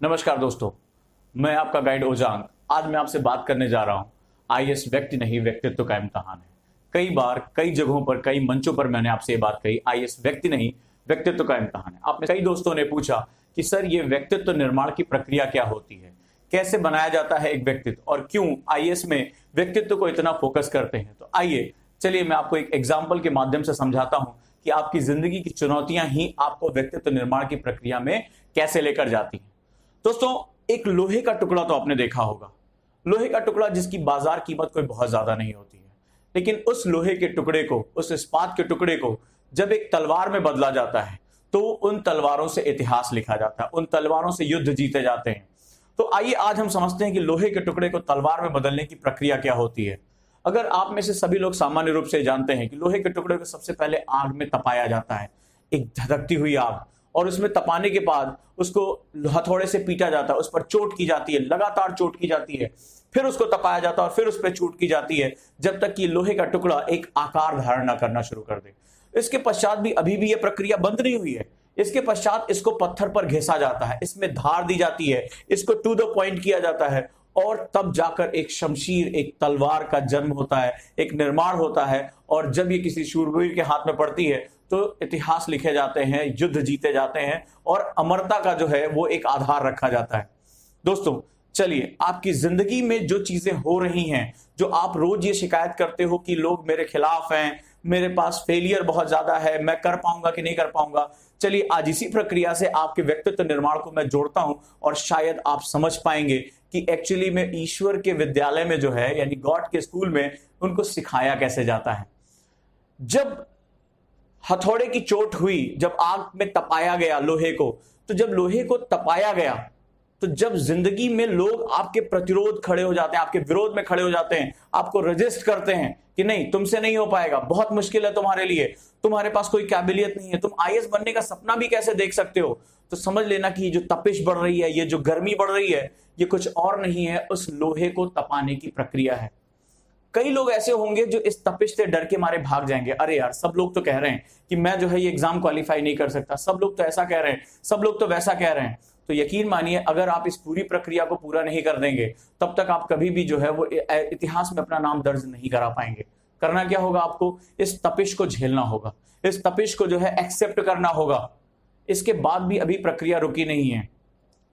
नमस्कार दोस्तों, मैं आपका गाइड ओजांग। आज मैं आपसे बात करने जा रहा हूं आईएएस व्यक्ति नहीं व्यक्तित्व का इम्तिहान है। कई बार कई जगहों पर कई मंचों पर मैंने आपसे ये बात कही, आईएएस व्यक्ति नहीं व्यक्तित्व का इम्तिहान है। आपने कई दोस्तों ने पूछा कि सर ये व्यक्तित्व निर्माण की प्रक्रिया क्या होती है, कैसे बनाया जाता है एक व्यक्तित्व और क्यों आईएएस में व्यक्तित्व को इतना फोकस करते हैं। तो आइए चलिए मैं आपको एक एग्जाम्पल के माध्यम से समझाता हूं कि आपकी जिंदगी की चुनौतियां ही आपको व्यक्तित्व निर्माण की प्रक्रिया में कैसे लेकर जाती हैं। दोस्तों, एक लोहे का टुकड़ा तो आपने देखा होगा, लोहे का टुकड़ा जिसकी बाजार कीमत कोई बहुत ज्यादा नहीं होती है, लेकिन उस लोहे के टुकड़े को, उस इस्पात के टुकड़े को जब एक तलवार में बदला जाता है तो उन तलवारों से इतिहास लिखा जाता है, उन तलवारों से युद्ध जीते जाते हैं। तो आइए आज हम समझते हैं कि लोहे के टुकड़े को तलवार में बदलने की प्रक्रिया क्या होती है। अगर आप में से सभी लोग सामान्य रूप से जानते हैं कि लोहे के टुकड़े को सबसे पहले आग में तपाया जाता है, एक धधकती हुई आग, और उसमें तपाने के बाद उसको हथौड़े से पीटा जाता है, उस पर चोट की जाती है, लगातार चोट की जाती है, फिर उसको तपाया जाता है और फिर उस पर चोट की जाती है जब तक कि लोहे का टुकड़ा एक आकार धारण न करना शुरू कर दे। इसके पश्चात भी अभी भी यह प्रक्रिया बंद नहीं हुई है। इसके पश्चात इसको पत्थर पर घिसा जाता है, इसमें धार दी जाती है, इसको टू द पॉइंट किया जाता है और तब जाकर एक शमशीर, एक तलवार का जन्म होता है, एक निर्माण होता है। और जब ये किसी शूरवीर के हाथ में पड़ती है तो इतिहास लिखे जाते हैं, युद्ध जीते जाते हैं और अमरता का जो है वो एक आधार रखा जाता है। दोस्तों चलिए, आपकी जिंदगी में जो चीजें हो रही हैं, जो आप रोज ये शिकायत करते हो कि लोग मेरे खिलाफ हैं, मेरे पास फेलियर बहुत ज्यादा है, मैं कर पाऊंगा कि नहीं कर पाऊंगा, चलिए आज इसी प्रक्रिया से आपके व्यक्तित्व निर्माण को मैं जोड़ता हूं और शायद आप समझ पाएंगे कि एक्चुअली में ईश्वर के विद्यालय में जो है, यानी गॉड के स्कूल में, उनको सिखाया कैसे जाता है। जब हथौड़े की चोट हुई, जब आग में तपाया गया लोहे को, तो जब लोहे को तपाया गया तो जब जिंदगी में लोग आपके प्रतिरोध खड़े हो जाते हैं, आपके विरोध में खड़े हो जाते हैं, आपको रजिस्ट करते हैं कि नहीं तुमसे नहीं हो पाएगा, बहुत मुश्किल है तुम्हारे लिए, तुम्हारे पास कोई काबिलियत नहीं है, तुम आईएएस बनने का सपना भी कैसे देख सकते हो, तो समझ लेना कि ये जो तपिश बढ़ रही है, ये जो गर्मी बढ़ रही है, ये कुछ और नहीं है, उस लोहे को तपाने की प्रक्रिया है। कई लोग ऐसे होंगे जो इस तपिश से डर के मारे भाग जाएंगे। अरे यार, सब लोग तो कह रहे हैं कि मैं जो है ये एग्जाम क्वालिफाई नहीं कर सकता, सब लोग तो ऐसा कह रहे हैं, सब लोग तो वैसा कह रहे हैं। तो यकीन मानिए, अगर आप इस पूरी प्रक्रिया को पूरा नहीं कर देंगे तब तक आप कभी भी जो है वो इतिहास में अपना नाम दर्ज नहीं करा पाएंगे। करना क्या होगा, आपको इस तपिश को झेलना होगा, इस तपिश को जो है एक्सेप्ट करना होगा। इसके बाद भी अभी प्रक्रिया रुकी नहीं है।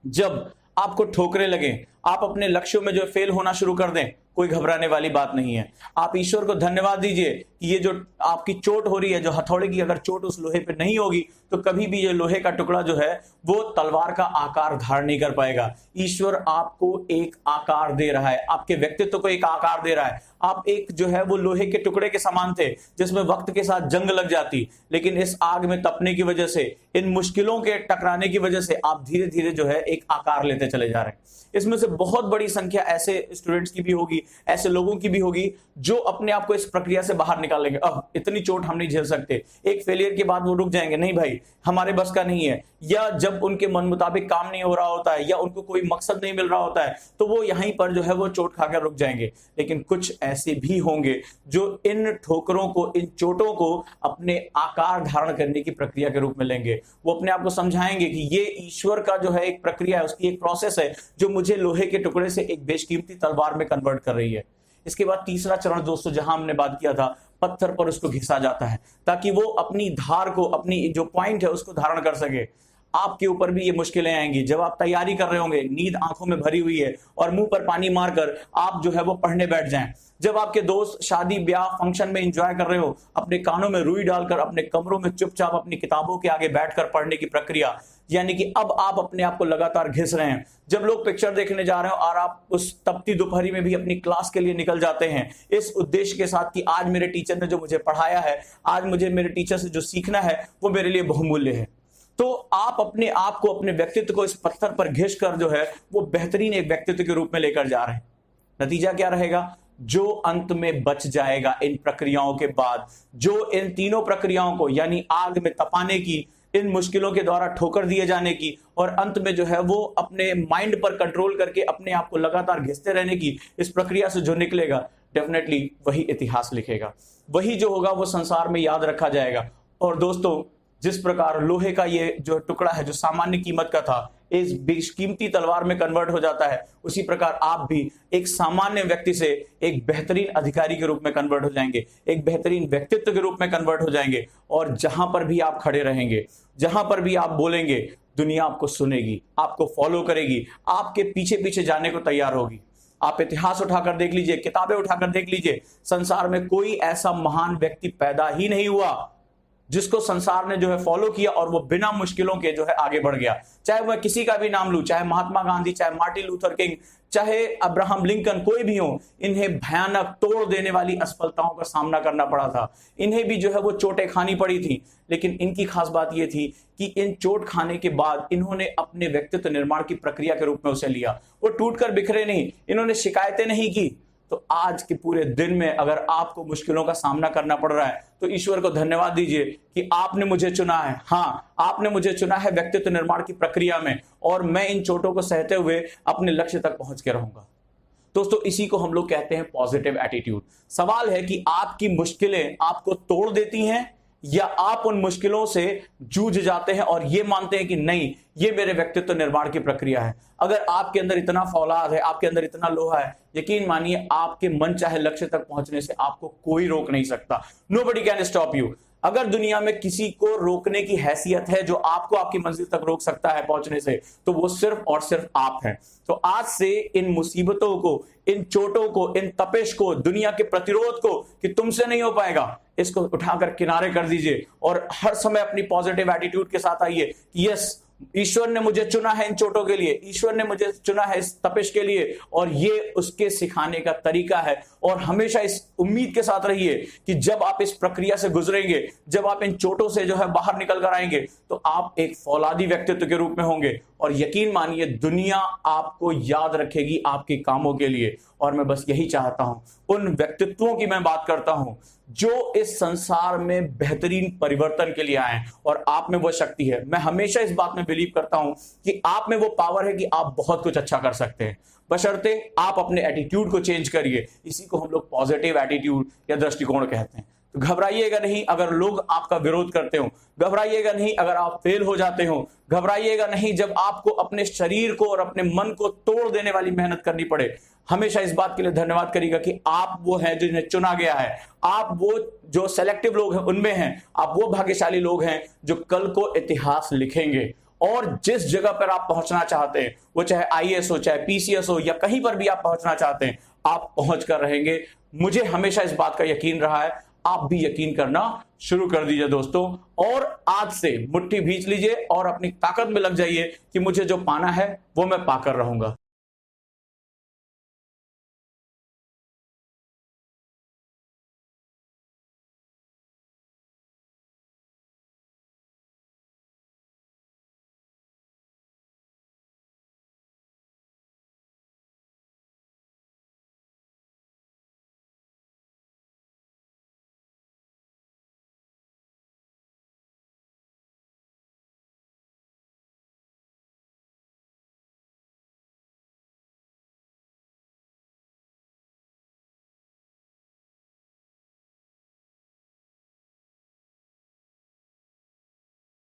जब आपको ठोकरे लगे, आप अपने लक्ष्यों में जो फेल होना शुरू कर दें, कोई घबराने वाली बात नहीं है। आप ईश्वर को धन्यवाद दीजिए कि ये जो आपकी चोट हो रही है, जो हथौड़े की अगर चोट उस लोहे पे नहीं होगी तो कभी भी ये लोहे का टुकड़ा जो है वो तलवार का आकार धारण नहीं कर पाएगा। ईश्वर आपको एक आकार दे रहा है, आपके व्यक्तित्व को एक आकार दे रहा है। आप एक जो है वो लोहे के टुकड़े के समान थे जिसमें वक्त के साथ जंग लग जाती, लेकिन इस आग में तपने की वजह से, इन मुश्किलों के टकराने की वजह से आप धीरे धीरे जो है एक आकार लेते चले जा रहे हैं। इसमें से बहुत बड़ी संख्या ऐसे स्टूडेंट्स की भी होगी, ऐसे लोगों की भी होगी जो अपने आप को इस प्रक्रिया से बाहर निकालेंगे। अब इतनी चोट हम नहीं झेल सकते, एक फेलियर के बाद वो रुक जाएंगे, नहीं भाई हमारे बस का नहीं है, या जब उनके मन मुताबिक काम नहीं हो रहा होता है या उनको कोई मकसद नहीं मिल रहा होता है तो वो यहीं पर जो है वो चोट खाकर रुक जाएंगे। लेकिन कुछ ऐसे भी होंगे जो इन ठोकरों को, इन चोटों को अपने आकार धारण करने की प्रक्रिया के रूप में लेंगे। वो अपने आप को समझाएंगे कि ये ईश्वर का जो है एक प्रक्रिया है, उसकी एक प्रोसेस है जो मुझे लोहे के टुकड़े से एक बेशकीमती तलवार में कन्वर्ट कर रही है। इसके बाद तीसरा चरण दोस्तों, जहां हमने बात किया था, पत्थर पर उसको घिसा जाता है ताकि वो अपनी धार को, अपनी जो पॉइंट है उसको धारण कर सके। आपके ऊपर भी ये मुश्किलें आएंगी जब आप तैयारी कर रहे होंगे, नींद आंखों में भरी हुई है और मुंह पर पानी मारकर आप जो है वो पढ़ने बैठ जाएं। जब आपके दोस्त शादी ब्याह फंक्शन में एंजॉय कर रहे हो, अपने कानों में रुई डालकर अपने कमरों में चुपचाप अपनी किताबों के आगे बैठकर पढ़ने की प्रक्रिया, यानी कि अब आप अपने आप को लगातार घिस रहे हैं। जब लोग पिक्चर देखने जा रहे हो और आप उस तपती दोपहरी में भी अपनी क्लास के लिए निकल जाते हैं इस उद्देश्य के साथ कि आज मेरे टीचर ने जो मुझे पढ़ाया है, आज मुझे मेरे टीचर से जो सीखना है वो मेरे लिए बहुमूल्य है। तो आप अपने आप को, अपने व्यक्तित्व को इस पत्थर पर घिस कर जो है वो बेहतरीन एक व्यक्तित्व के रूप में लेकर जा रहे हैं। नतीजा क्या रहेगा? जो अंत में बच जाएगा इन प्रक्रियाओं के बाद, जो इन तीनों प्रक्रियाओं को, यानी आग में तपाने की, इन मुश्किलों के द्वारा ठोकर दिए जाने की और अंत में जो है वो अपने माइंड पर कंट्रोल करके अपने आप को लगातार घिसते रहने की इस प्रक्रिया से जो निकलेगा, डेफिनेटली वही इतिहास लिखेगा, वही जो होगा वो संसार में याद रखा जाएगा। और दोस्तों जिस प्रकार लोहे का ये जो टुकड़ा है जो सामान्य कीमत का था इस बेशकीमती तलवार में कन्वर्ट हो जाता है, उसी प्रकार आप भी एक सामान्य व्यक्ति से एक बेहतरीन अधिकारी के रूप में कन्वर्ट हो जाएंगे, एक बेहतरीन व्यक्तित्व के रूप में कन्वर्ट हो जाएंगे। और जहां पर भी आप खड़े रहेंगे, जहां पर भी आप बोलेंगे, दुनिया आपको सुनेगी, आपको फॉलो करेगी, आपके पीछे पीछे जाने को तैयार होगी। आप इतिहास उठाकर देख लीजिए, किताबें उठाकर देख लीजिए, संसार में कोई ऐसा महान व्यक्ति पैदा ही नहीं हुआ जिसको संसार ने जो है फॉलो किया और वो बिना मुश्किलों के जो है आगे बढ़ गया। चाहे वह किसी का भी नाम लूं, चाहे महात्मा गांधी, चाहे मार्टिन लूथर किंग, चाहे अब्राहम लिंकन, कोई भी हो, इन्हें भयानक तोड़ देने वाली असफलताओं का सामना करना पड़ा था। इन्हें भी जो है वो चोटें खानी पड़ी थी, लेकिन इनकी खास बात यह थी कि इन चोट खाने के बाद इन्होंने अपने व्यक्तित्व निर्माण की प्रक्रिया के रूप में उसे लिया। वो टूटकर बिखरे नहीं, इन्होंने शिकायतें नहीं की। तो आज के पूरे दिन में अगर आपको मुश्किलों का सामना करना पड़ रहा है तो ईश्वर को धन्यवाद दीजिए कि आपने मुझे चुना है। हाँ, आपने मुझे चुना है व्यक्तित्व निर्माण की प्रक्रिया में, और मैं इन चोटों को सहते हुए अपने लक्ष्य तक पहुंच के रहूंगा। दोस्तों, इसी को हम लोग कहते हैं पॉजिटिव एटीट्यूड। सवाल है कि आपकी मुश्किलें आपको तोड़ देती हैं या आप उन मुश्किलों से जूझ जाते हैं और ये मानते हैं कि नहीं, ये मेरे व्यक्तित्व निर्माण की प्रक्रिया है। अगर आपके अंदर इतना फौलाद है, आपके अंदर इतना लोहा है, यकीन मानिए आपके मन चाहे लक्ष्य तक पहुंचने से आपको कोई रोक नहीं सकता। Nobody can stop you. अगर दुनिया में किसी को रोकने की हैसियत है जो आपको आपकी मंजिल तक रोक सकता है पहुंचने से, तो वो सिर्फ और सिर्फ आप हैं। तो आज से इन मुसीबतों को, इन चोटों को, इन तपिश को, दुनिया के प्रतिरोध को कि तुमसे नहीं हो पाएगा, इसको उठाकर किनारे कर दीजिए और हर समय अपनी पॉजिटिव एटीट्यूड के साथ आइए कि यस, ईश्वर ने मुझे चुना है इन चोटों के लिए, ईश्वर ने मुझे चुना है इस तपिश के लिए, और ये उसके सिखाने का तरीका है। और हमेशा इस उम्मीद के साथ रहिए कि जब आप इस प्रक्रिया से गुजरेंगे, जब आप इन चोटों से जो है बाहर निकल कर आएंगे, तो आप एक फौलादी व्यक्तित्व के रूप में होंगे और यकीन मानिए दुनिया आपको याद रखेगी आपके कामों के लिए। और मैं बस यही चाहता हूं, उन व्यक्तित्वों की मैं बात करता हूं जो इस संसार में बेहतरीन परिवर्तन के लिए आए, और आप में वो शक्ति है। मैं हमेशा इस बात में बिलीव करता हूं कि आप में वो पावर है कि आप बहुत कुछ अच्छा कर सकते हैं, बशर्ते आप अपने एटीट्यूड को चेंज करिए। इसी को हम लोग पॉजिटिव एटीट्यूड या दृष्टिकोण कहते हैं। तो घबराइएगा नहीं अगर लोग आपका विरोध करते हो, घबराइएगा नहीं अगर आप फेल हो जाते हो, घबराइएगा नहीं जब आपको अपने शरीर को और अपने मन को तोड़ देने वाली मेहनत करनी पड़े। हमेशा इस बात के लिए धन्यवाद करिएगा कि आप वो हैं जिन्हें चुना गया है, आप वो जो सेलेक्टिव लोग हैं उनमें हैं, आप वो भाग्यशाली लोग हैं जो कल को इतिहास लिखेंगे। और जिस जगह पर आप पहुंचना चाहते हैं, वो चाहे आईएएस हो, चाहे पीसीएस हो, या कहीं पर भी आप पहुंचना चाहते हैं, आप पहुंच कर रहेंगे। मुझे हमेशा इस बात का यकीन रहा है, आप भी यकीन करना शुरू कर दीजिए दोस्तों। और आज से मुट्ठी भींच लीजिए और अपनी ताकत में लग जाइए कि मुझे जो पाना है वो मैं पाकर रहूंगा।